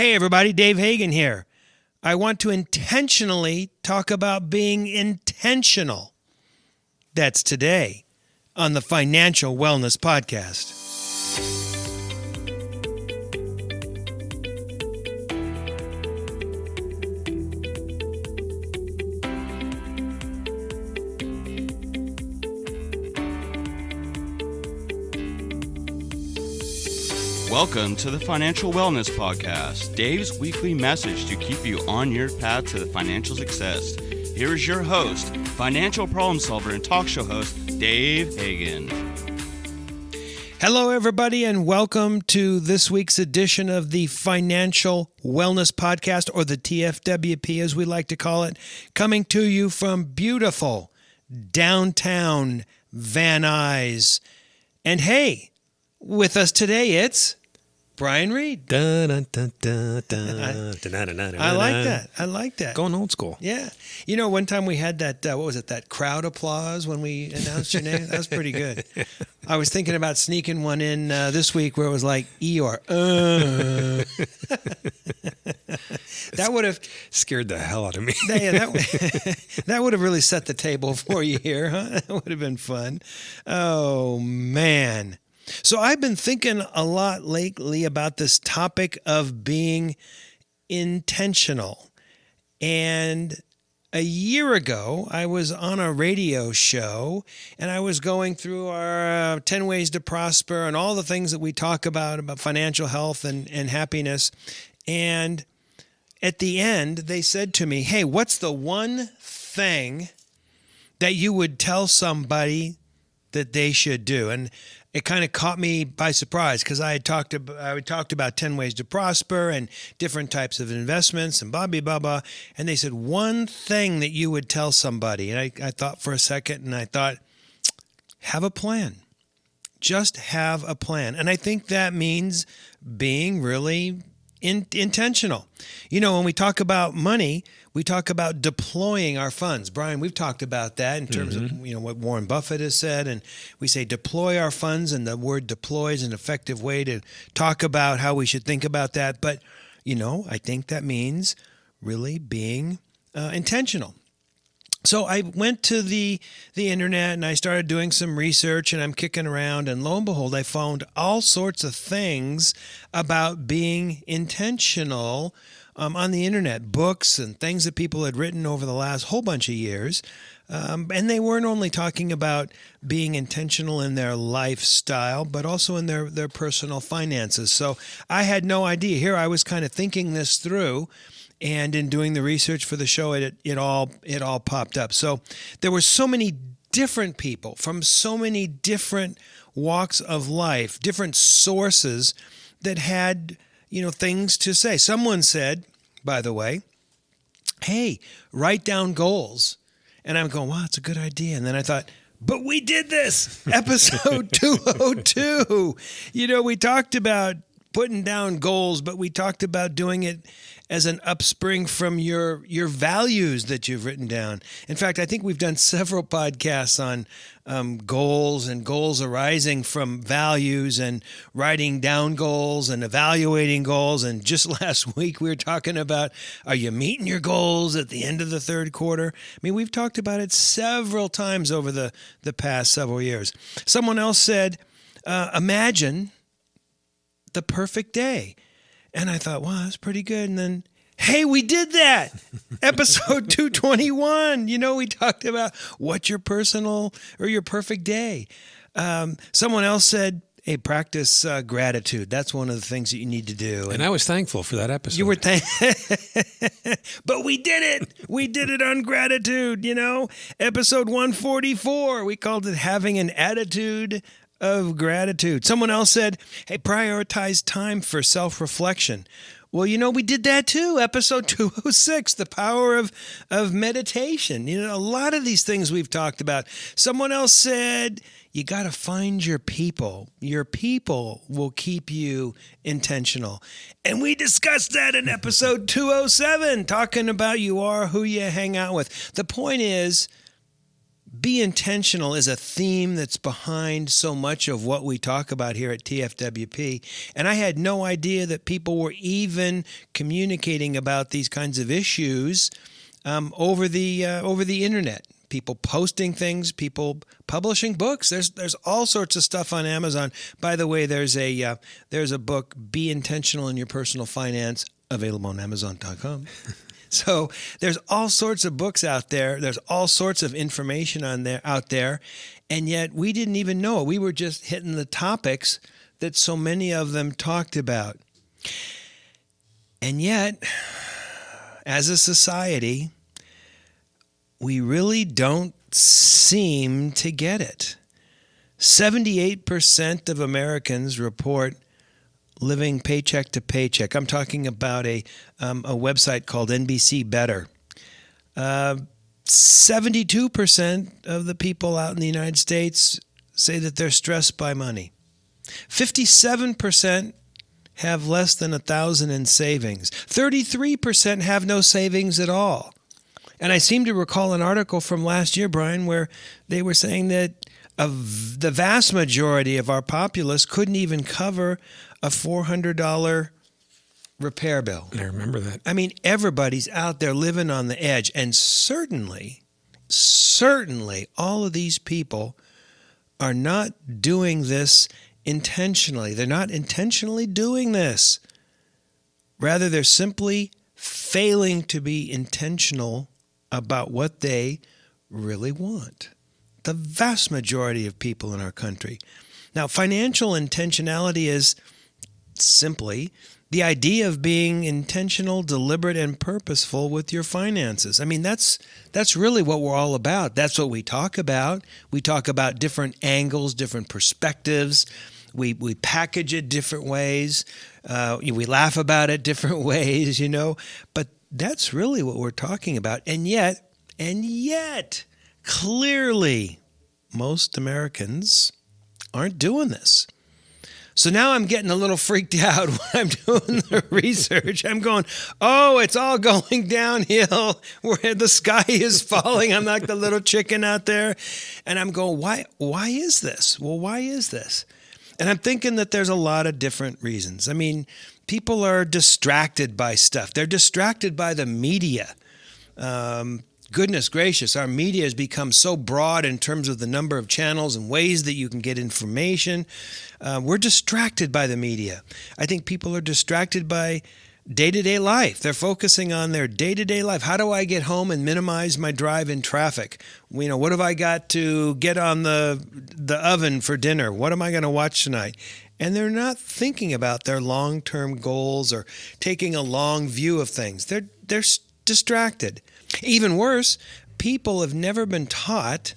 Hey everybody, Dave Hagan here. I want to intentionally talk about being intentional. That's today on the Financial Wellness Podcast. Welcome to the Financial Wellness Podcast, Dave's weekly message to keep you on your path to financial success. Here is your host, financial problem solver and talk show host, Dave Hagan. Hello, everybody, and welcome to this week's edition of the Financial Wellness Podcast, or the TFWP as we like to call it, coming to you from beautiful downtown Van Nuys. And hey, with us today, it's Brian Reed. I like that. I like that. Going old school. Yeah. You know, one time we had that, that crowd applause when we announced your name? That was pretty good. I was thinking about sneaking one in this week where it was like Eeyore. That would have scared the hell out of me. That would have really set the table for you here, huh? That would have been fun. Oh, man. So I've been thinking a lot lately about this topic of being intentional. And a year ago, I was on a radio show and I was going through our 10 ways to prosper and all the things that we talk about financial health and happiness. And at the end, they said to me, hey, what's the one thing that you would tell somebody that they should do? And it kind of caught me by surprise because I talked about 10 ways to prosper and different types of investments and blah, blah, blah, blah. And they said, one thing that you would tell somebody. And I thought for a second and I thought, have a plan. Just have a plan. And I think that means being really intentional. You know, when we talk about money, we talk about deploying our funds. Brian, we've talked about that in terms of, what Warren Buffett has said. And we say deploy our funds, and the word deploy is an effective way to talk about how we should think about that. But, I think that means really being intentional. So I went to the internet and I started doing some research and I'm kicking around, and lo and behold, I found all sorts of things about being intentional on the internet, books and things that people had written over the last whole bunch of years. And they weren't only talking about being intentional in their lifestyle, but also in their personal finances. So I had no idea. Here I was kind of thinking this through. And in doing the research for the show, it all popped up. So there were so many different people from so many different walks of life, different sources that had, things to say. Someone said, by the way, hey, write down goals. And I'm going, wow, that's a good idea. And then I thought, but we did this, episode 202. We talked about putting down goals, but we talked about doing it as an upspring from your values that you've written down. In fact, I think we've done several podcasts on goals and goals arising from values and writing down goals and evaluating goals. And just last week, we were talking about, are you meeting your goals at the end of the third quarter? I mean, we've talked about it several times over the past several years. Someone else said, imagine the perfect day. And I thought, wow, that's pretty good. And then, hey, we did that. Episode 221. We talked about what's your personal or your perfect day. Someone else said, hey, practice gratitude. That's one of the things that you need to do. And I was thankful for that episode. You were but we did it. We did it on gratitude, Episode 144, we called it Having an Attitude of Gratitude. Someone else said, hey, prioritize time for self-reflection. Well, we did that too. Episode 206, the power of meditation. A lot of these things we've talked about. Someone else said, you got to find your people. Your people will keep you intentional. And we discussed that in episode 207, talking about you are who you hang out with. The point is, be intentional is a theme that's behind so much of what we talk about here at TFWP. And I had no idea that people were even communicating about these kinds of issues over the internet. People posting things, people publishing books. There's all sorts of stuff on Amazon. By the way, there's a book, Be Intentional in Your Personal Finance, available on Amazon.com. So there's all sorts of books out there. There's all sorts of information out there, and yet we didn't even know it. We were just hitting the topics that so many of them talked about. And yet, as a society, we really don't seem to get it. 78% of Americans report living paycheck to paycheck. I'm talking about a website called NBC Better. 72% of the people out in the United States say that they're stressed by money. 57% have less than $1,000 in savings. 33% have no savings at all. And I seem to recall an article from last year, Brian, where they were saying that the vast majority of our populace couldn't even cover a $400 repair bill. I remember that. I mean, everybody's out there living on the edge. And certainly, all of these people are not doing this intentionally. They're not intentionally doing this. Rather, they're simply failing to be intentional about what they really want. The vast majority of people in our country. Now, financial intentionality is simply the idea of being intentional, deliberate, and purposeful with your finances. I mean, that's really what we're all about. That's what we talk about. We talk about different angles, different perspectives. We package it different ways. We laugh about it different ways, But that's really what we're talking about. And yet, clearly, most Americans aren't doing this. So now I'm getting a little freaked out when I'm doing the research. I'm going, oh, it's all going downhill where the sky is falling. I'm like the little chicken out there. And I'm going, why is this? Well, why is this? And I'm thinking that there's a lot of different reasons. I mean, people are distracted by stuff. They're distracted by the media. Goodness gracious, our media has become so broad in terms of the number of channels and ways that you can get information. We're distracted by the media. I think people are distracted by day-to-day life. They're focusing on their day-to-day life. How do I get home and minimize my drive in traffic? What have I got to get on the oven for dinner? What am I going to watch tonight? And they're not thinking about their long-term goals or taking a long view of things. They're distracted. Even worse, people have never been taught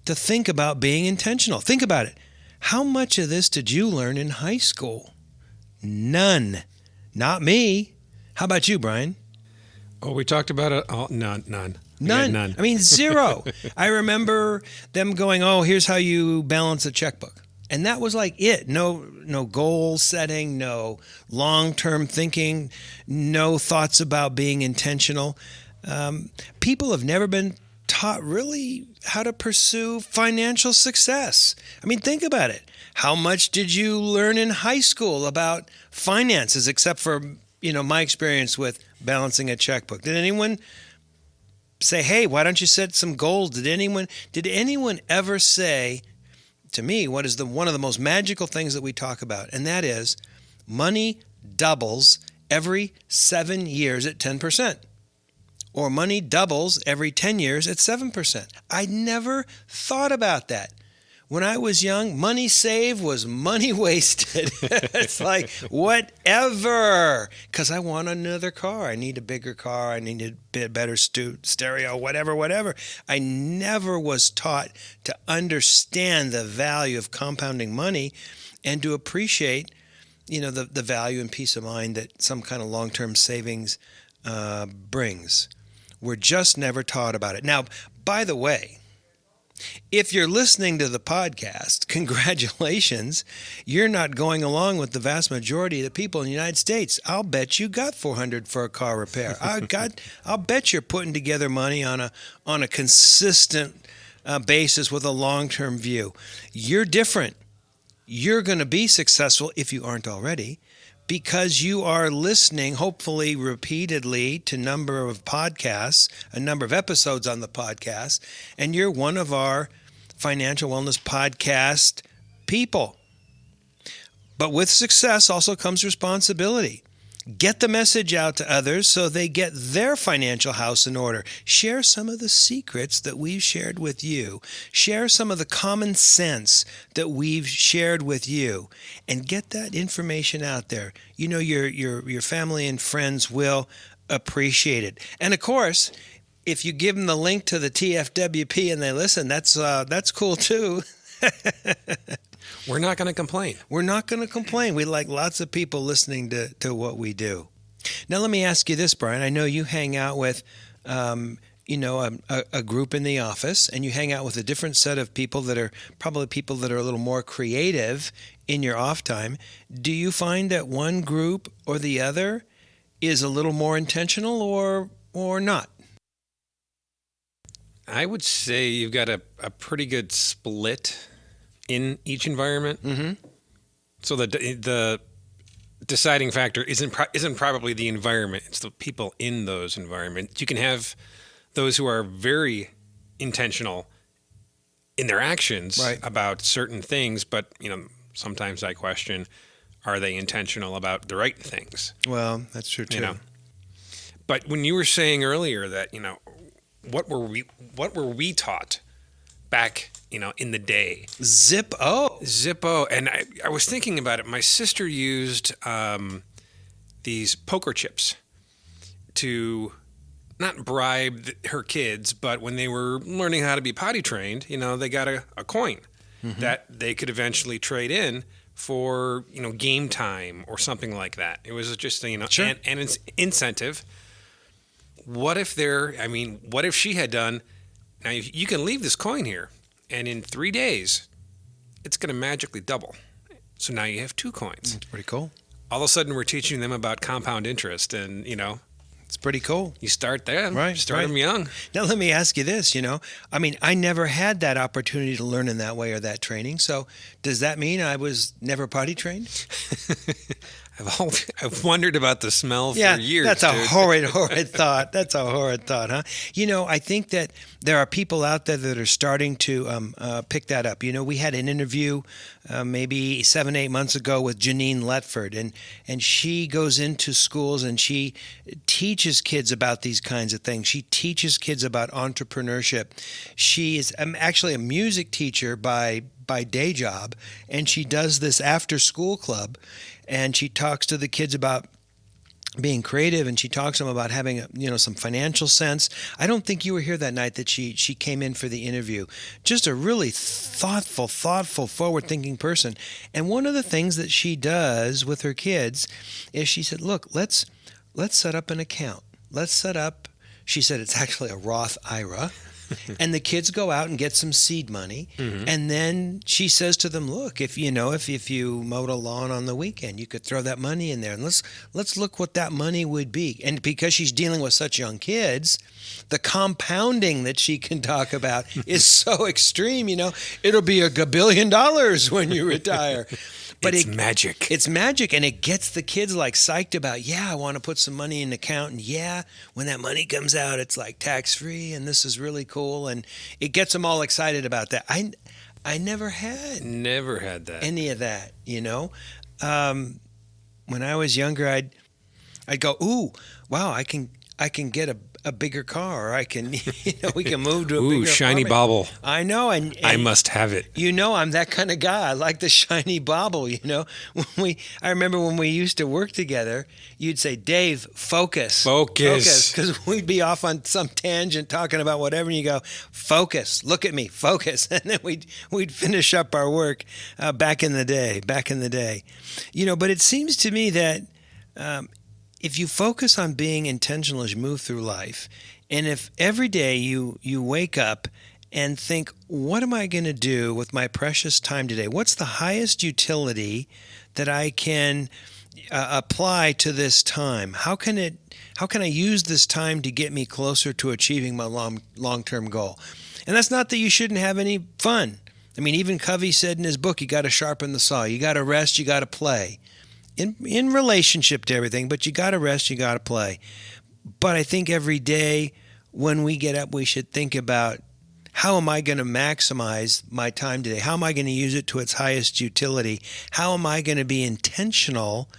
to think about being intentional. Think about it. How much of this did you learn in high school? None. Not me. How about you, Brian? Oh, we talked about it. Oh, none. None. I mean, zero. I remember them going, oh, here's how you balance a checkbook. And that was like it. No goal setting, no long-term thinking, no thoughts about being intentional. People have never been taught really how to pursue financial success. I mean, think about it. How much did you learn in high school about finances, except for, my experience with balancing a checkbook? Did anyone say, hey, why don't you set some goals? Did anyone ever say to me what is one of the most magical things that we talk about? And that is money doubles every 7 years at 10%. Or money doubles every 10 years at 7%. I never thought about that. When I was young, money saved was money wasted. It's like, whatever. Because I want another car. I need a bigger car. I need a better stereo, whatever. I never was taught to understand the value of compounding money and to appreciate, the value and peace of mind that some kind of long-term savings brings. We're just never taught about it. Now, by the way, if you're listening to the podcast, congratulations. You're not going along with the vast majority of the people in the United States. I'll bet you got $400 for a car repair. I'll bet you're putting together money on a consistent basis with a long-term view. You're different. You're going to be successful if you aren't already, because you are listening, hopefully repeatedly, to a number of podcasts, a number of episodes on the podcast, and you're one of our Financial Wellness Podcast people. But with success also comes responsibility. Get the message out to others so they get their financial house in order. Share some of the secrets that we've shared with you. Share some of the common sense that we've shared with you, and get that information out there. You know, your family and friends will appreciate it. And of course, if you give them the link to the TFWP and they listen, that's cool too. We're not going to complain. We're not going to complain. We like lots of people listening to what we do. Now, let me ask you this, Brian. I know you hang out with, a group in the office, and you hang out with a different set of people that are probably people that are a little more creative in your off time. Do you find that one group or the other is a little more intentional or not? I would say you've got a pretty good split in each environment. Mm-hmm. So the deciding factor isn't probably the environment. It's the people in those environments. You can have those who are very intentional in their actions about certain things, but sometimes I question, are they intentional about the right things? Well, that's true too. But when you were saying earlier that what were we taught back in the day? Zippo. And I was thinking about it. My sister used these poker chips to not bribe her kids, but when they were learning how to be potty trained, they got a coin that they could eventually trade in for, game time or something like that. It was just, Sure. and it's incentive. What if she had done, now you can leave this coin here, and in 3 days, it's going to magically double. So now you have 2 coins. It's pretty cool. All of a sudden, we're teaching them about compound interest, and, It's pretty cool. you start there. Right, Start right. them young. Now, let me ask you this, I never had that opportunity to learn in that way or that training. So does that mean I was never potty trained? I've wondered about the smell for years. That's a dude. horrid thought. That's a horrid thought, huh? I think that there are people out there that are starting to pick that up. We had an interview maybe 7-8 months ago with Janine Letford, and she goes into schools and she teaches kids about these kinds of things. She teaches kids about entrepreneurship. She is actually a music teacher by day job, and she does this after school club, and she talks to the kids about being creative, and she talks to them about having some financial sense. I don't think you were here that night that she came in for the interview. Just a really thoughtful, forward-thinking person. And one of the things that she does with her kids is she said, look, let's set up an account. She said it's actually a Roth IRA. And the kids go out and get some seed money. Mm-hmm. And then she says to them, look, if you mowed a lawn on the weekend, you could throw that money in there, and let's look what that money would be. And because she's dealing with such young kids, the compounding that she can talk about is so extreme. It'll be $1 billion when you retire. But it's magic. It's magic, and it gets the kids psyched about, I want to put some money in an account, and when that money comes out, it's tax-free, and this is really cool, and it gets them all excited about that. I never had that. Any of that, When I was younger, I'd go, ooh, wow, I can get a bigger car, or I can, we can move to a bigger shiny apartment. bauble. I know, and I must have it. I'm that kind of guy. I like the shiny bauble. I remember when we used to work together, you'd say, Dave, focus, because we'd be off on some tangent talking about whatever, and you go, focus, look at me, focus, and then we'd finish up our work. Back in the day, but it seems to me that. If you focus on being intentional as you move through life, and if every day you wake up and think, what am I going to do with my precious time today? What's the highest utility that I can apply to this time? How can How can I use this time to get me closer to achieving my long-term goal? And that's not that you shouldn't have any fun. I mean, even Covey said in his book, you got to sharpen the saw. You got to rest, you got to play. In relationship to everything, but you got to rest, you got to play. But I think every day when we get up, we should think about, how am I going to maximize my time today? How am I going to use it to its highest utility? How am I going to be intentional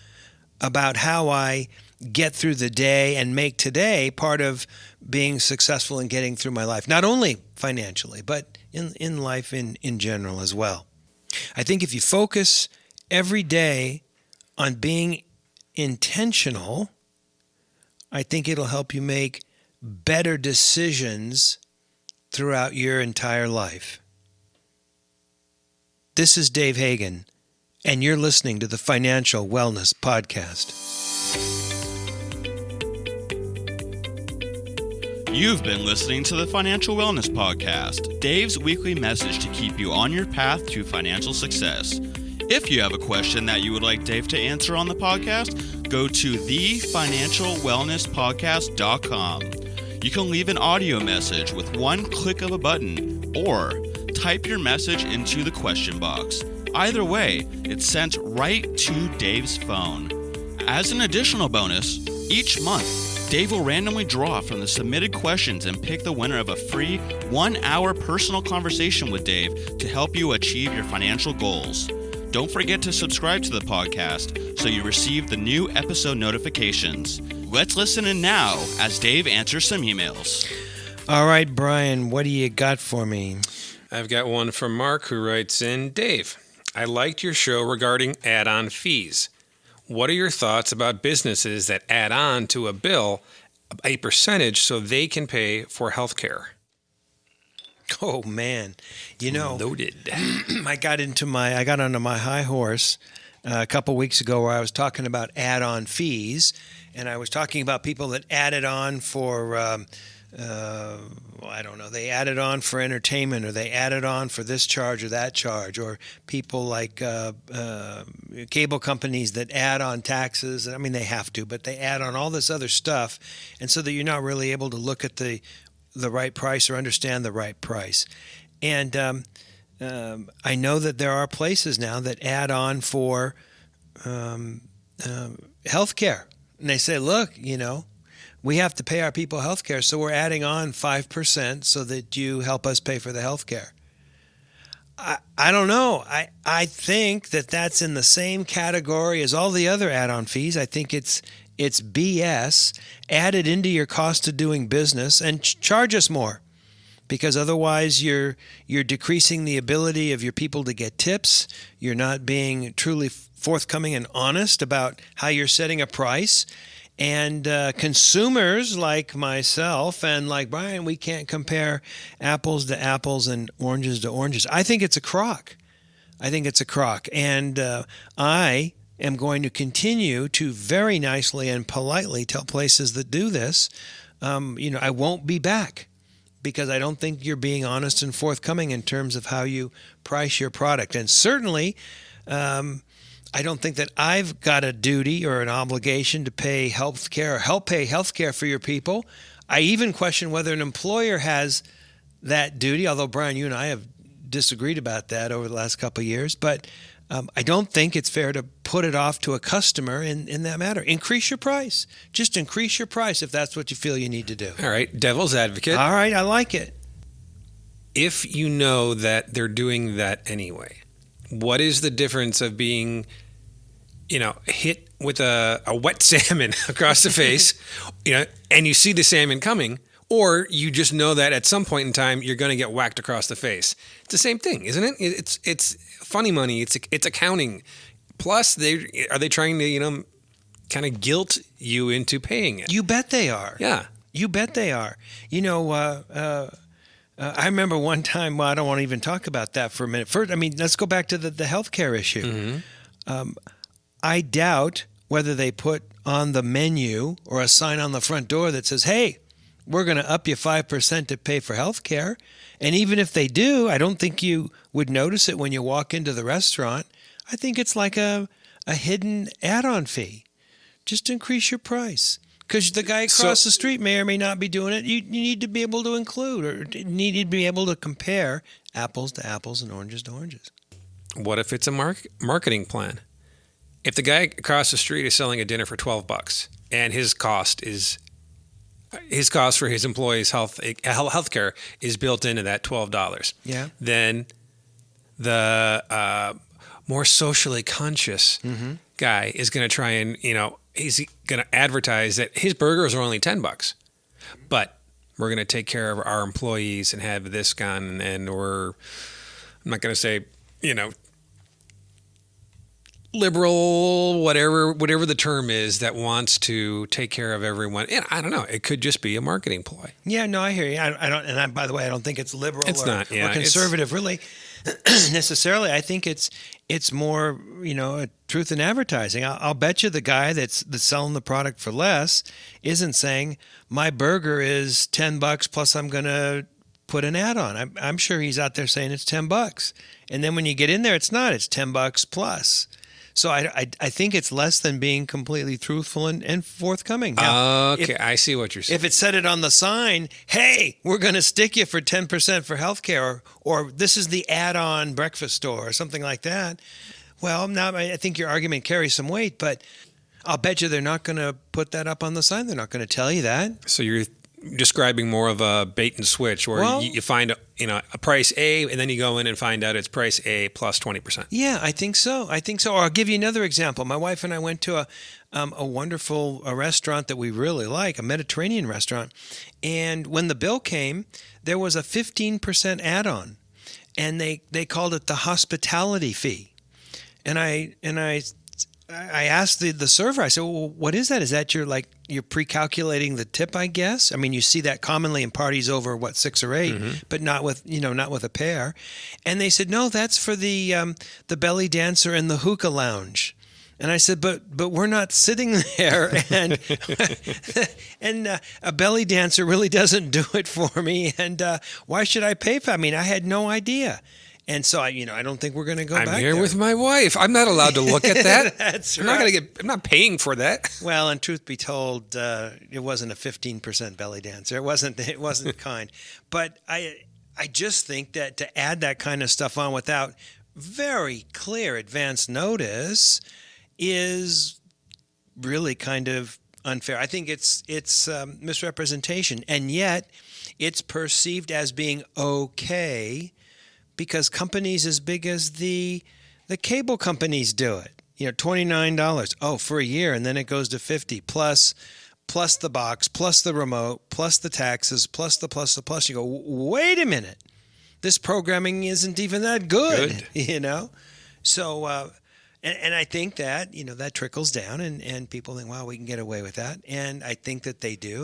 about how I get through the day and make today part of being successful in getting through my life? Not only financially, but in life in general as well. I think if you focus every day on being intentional, I think it'll help you make better decisions throughout your entire life. This is Dave Hagan, and you're listening to the Financial Wellness Podcast. You've been listening to the Financial Wellness Podcast, Dave's weekly message to keep you on your path to financial success. If you have a question that you would like Dave to answer on the podcast, go to thefinancialwellnesspodcast.com. You can leave an audio message with one click of a button, or type your message into the question box. Either way, it's sent right to Dave's phone. As an additional bonus, each month, Dave will randomly draw from the submitted questions and pick the winner of a free 1-hour personal conversation with Dave to help you achieve your financial goals. Don't forget to subscribe to the podcast so you receive the new episode notifications. Let's listen in now as Dave answers some emails. All right, Brian, what do you got for me? I've got one from Mark who writes in, Dave, I liked your show regarding add-on fees. What are your thoughts about businesses that add on to a bill a percentage so they can pay for health care? Oh, man. You know, Loaded. I got onto my high horse a couple weeks ago where I was talking about add-on fees, and I was talking about people that added on for, I don't know, they added on for entertainment, or they added on for this charge or that charge, or people like cable companies that add on taxes. I mean, they have to, but they add on all this other stuff, and so that you're not really able to look at the right price or understand the right price. And I know that there are places now that add on for health care. And they say, look, you know, we have to pay our people health care, so we're adding on 5% so that you help us pay for the health care. I don't know. I think that that's in the same category as all the other add-on fees. I think it's BS. Add it into your cost of doing business and charge us more, because otherwise you're decreasing the ability of your people to get tips. You're not being truly forthcoming and honest about how you're setting a price. And consumers like myself and like Brian, we can't compare apples to apples and oranges to oranges. I think it's a crock. And I am going to continue to very nicely and politely tell places that do this, I won't be back, because I don't think you're being honest and forthcoming in terms of how you price your product. And certainly, I don't think that I've got a duty or an obligation to pay health care or help pay health care for your people. I even question whether an employer has that duty, although, Brian, you and I have disagreed about that over the last couple of years. But I don't think it's fair to put it off to a customer in that matter. Increase your price. Just increase your price if that's what you feel you need to do. All right, devil's advocate. All right, I like it. If you know that they're doing that anyway, what is the difference of being, hit with a wet salmon across the face, and you see the salmon coming, or you just know that at some point in time you're going to get whacked across the face? It's the same thing, isn't it? It's funny money. It's accounting. Plus, are they trying to kind of guilt you into paying it? You bet they are. Yeah, you bet they are. I remember one time, well, I don't want to even talk about that for a minute. First, let's go back to the healthcare issue. Mm-hmm. I doubt whether they put on the menu or a sign on the front door that says, hey, we're going to up you 5% to pay for healthcare. And even if they do, I don't think you would notice it when you walk into the restaurant. I think it's like a hidden add-on fee. Just increase your price. because the guy across the street may or may not be doing it. You need to be able to include, or need to be able to compare apples to apples and oranges to oranges. What if it's a marketing plan? If the guy across the street is selling a dinner for $12 and his cost for his employees' healthcare is built into that $12, then the more socially conscious guy is going to try and, he's going to advertise that his burgers are only $10, but we're going to take care of our employees and have this gone, and I'm not going to say, liberal, whatever the term is, that wants to take care of everyone. And I don't know. It could just be a marketing ploy. Yeah, no, I hear you. By the way, I don't think it's liberal or conservative, really, necessarily. I think it's more, a truth in advertising. I'll bet you the guy that's selling the product for less isn't saying my burger is $10 plus I'm going to put an ad on. I'm sure he's out there saying it's $10. And then when you get in there, it's not. It's $10 plus. So I think it's less than being completely truthful and forthcoming. Now, I see what you're saying. If it said it on the sign, hey, we're going to stick you for 10% for healthcare, or this is the add-on breakfast store or something like that. Well, now I think your argument carries some weight, but I'll bet you they're not going to put that up on the sign. They're not going to tell you that. So you're describing more of a bait and switch, where you find a price A, and then you go in and find out it's price A plus 20%. Yeah, I think so. Or I'll give you another example. My wife and I went to a wonderful restaurant that we really like, a Mediterranean restaurant, and when the bill came, there was a 15% add-on, and they called it the hospitality fee, and I asked the server, I said, well, what is that? Is that you're pre-calculating the tip, I guess? I mean, you see that commonly in parties over 6 or 8, but not with a pair. And they said, no, that's for the belly dancer and the hookah lounge. And I said, but we're not sitting there, and a belly dancer really doesn't do it for me. And why should I pay for it? I mean, I had no idea. And so I don't think we're going to go back there. I'm here with my wife. I'm not allowed to look at that. That's I'm right. I'm not paying for that. Well, and truth be told, it wasn't a 15% belly dancer. It wasn't kind. But I just think that to add that kind of stuff on without very clear advance notice is really kind of unfair. I think it's misrepresentation, and yet it's perceived as being okay, because companies as big as the cable companies do it. $29 for a year, and then it goes to $50 plus the box, plus the remote, plus the taxes, plus the plus. You go, wait a minute, this programming isn't even that good. So and I think that that trickles down, and people think, wow, we can get away with that, and I think that they do,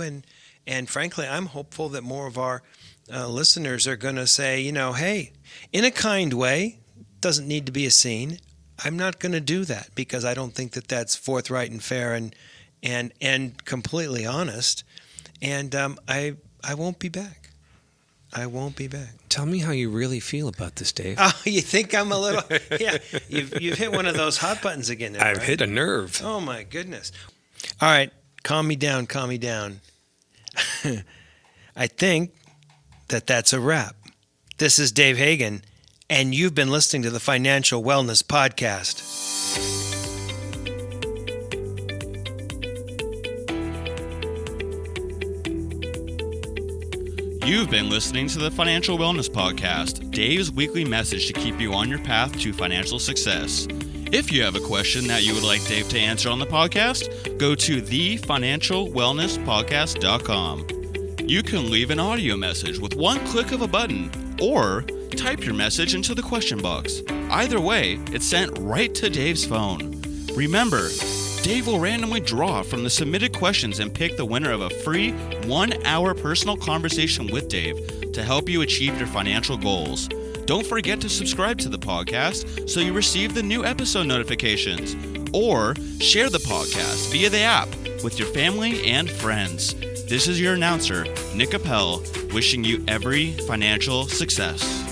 and frankly, I'm hopeful that more of our listeners are going to say, hey, in a kind way, doesn't need to be a scene. I'm not going to do that because I don't think that that's forthright and fair and completely honest. And I won't be back. I won't be back. Tell me how you really feel about this, Dave. Oh, you think I'm a little? Yeah, you've hit one of those hot buttons again. There, I've hit a nerve. Oh my goodness! All right, calm me down. I think that's a wrap. This is Dave Hagan, and you've been listening to the Financial Wellness Podcast. You've been listening to the Financial Wellness Podcast, Dave's weekly message to keep you on your path to financial success. If you have a question that you would like Dave to answer on the podcast, go to thefinancialwellnesspodcast.com. You can leave an audio message with one click of a button, or type your message into the question box. Either way, it's sent right to Dave's phone. Remember, Dave will randomly draw from the submitted questions and pick the winner of a free 1-hour personal conversation with Dave to help you achieve your financial goals. Don't forget to subscribe to the podcast so you receive the new episode notifications, or share the podcast via the app with your family and friends. This is your announcer, Nick Appel, wishing you every financial success.